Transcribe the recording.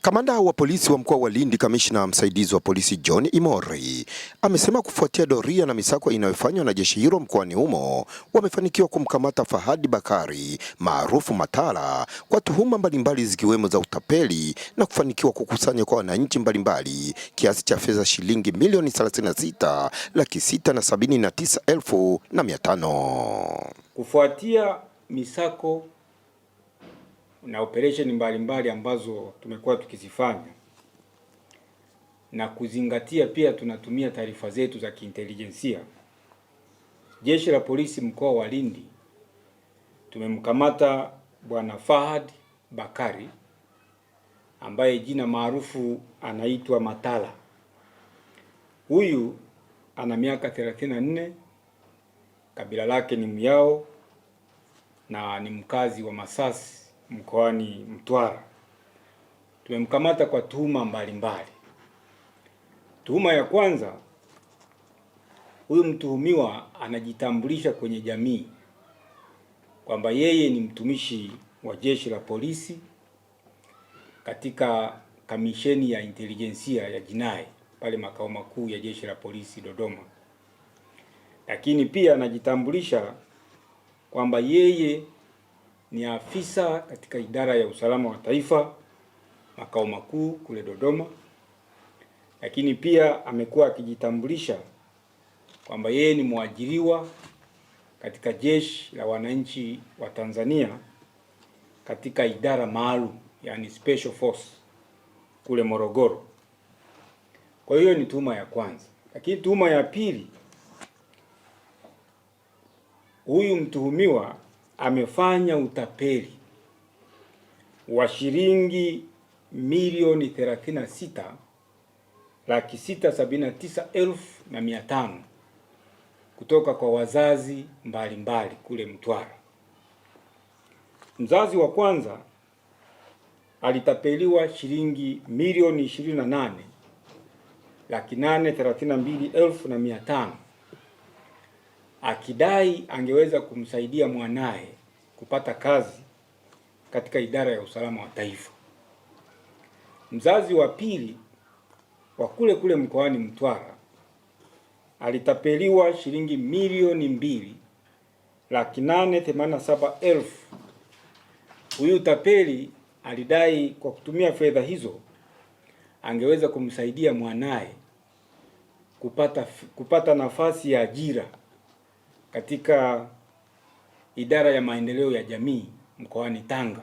Kamanda wa polisi wa mkoa wa Lindi, kamishna msaidizi wa polisi John Imori, amesema kufuatia doria na misako inayofanywa na jeshi hilo mkoani humo, wamefanikiwa kumkamata Fahadi Bakari maarufu Matala kwa tuhuma mbalimbali zikiwemo za utapeli na kufanikiwa kukusanya kwa wananchi mbalimbali kiasi cha fedha shilingi milioni 36,679,500. Kufuatia misako na operesheni mbalimbali ambazo tumekuwa tukizifanya na kuzingatia pia tunatumia taarifa zetu za kiintelijensia, Jeshi la Polisi mkoa wa Lindi tumemkamata Bwana Fahad Bakari ambaye jina maarufu anaitwa Matala. Huyu ana miaka 34, kabila lake ni Myao na ni mkazi wa Masasi mkoani Mtwara. Tumemkamata kwa tuhuma mbalimbali. Tuhuma ya kwanza, huyu mtuhumiwa anajitambulisha kwenye jamii kwamba yeye ni mtumishi wa Jeshi la Polisi katika kamisheni ya intelijensia ya jinai pale makao makuu ya Jeshi la Polisi Dodoma. Lakini pia anajitambulisha kwamba yeye ni afisa katika idara ya usalama wa taifa makao makuu kule Dodoma. Lakini pia amekuwa akijitambulisha kwamba yeye ni mwajiriwa katika Jeshi la Wananchi wa Tanzania katika idara maalum, yani special force kule Morogoro. Kwa hiyo ni tuhuma ya kwanza. Lakini tuhuma ya pili, huyu mtuhumiwa amefanya utapeli wa shilingi milioni 36,679,500 kutoka kwa wazazi mbalimbali kule Mtwara. Mzazi wa kwanza alitapeliwa shilingi milioni 28,832,500 akidai angeweza kumsaidia mwanae kupata kazi katika idara ya usalama wa taifa. Mzazi wa pili wa kule kule mkoani Mtwara alitapeliwa shilingi milioni 2,887,000. Huyu tapeli alidai kwa kutumia fedha hizo angeweza kumsaidia mwanae kupata nafasi ya ajira katika idara ya maendeleo ya jamii mkoani Tanga.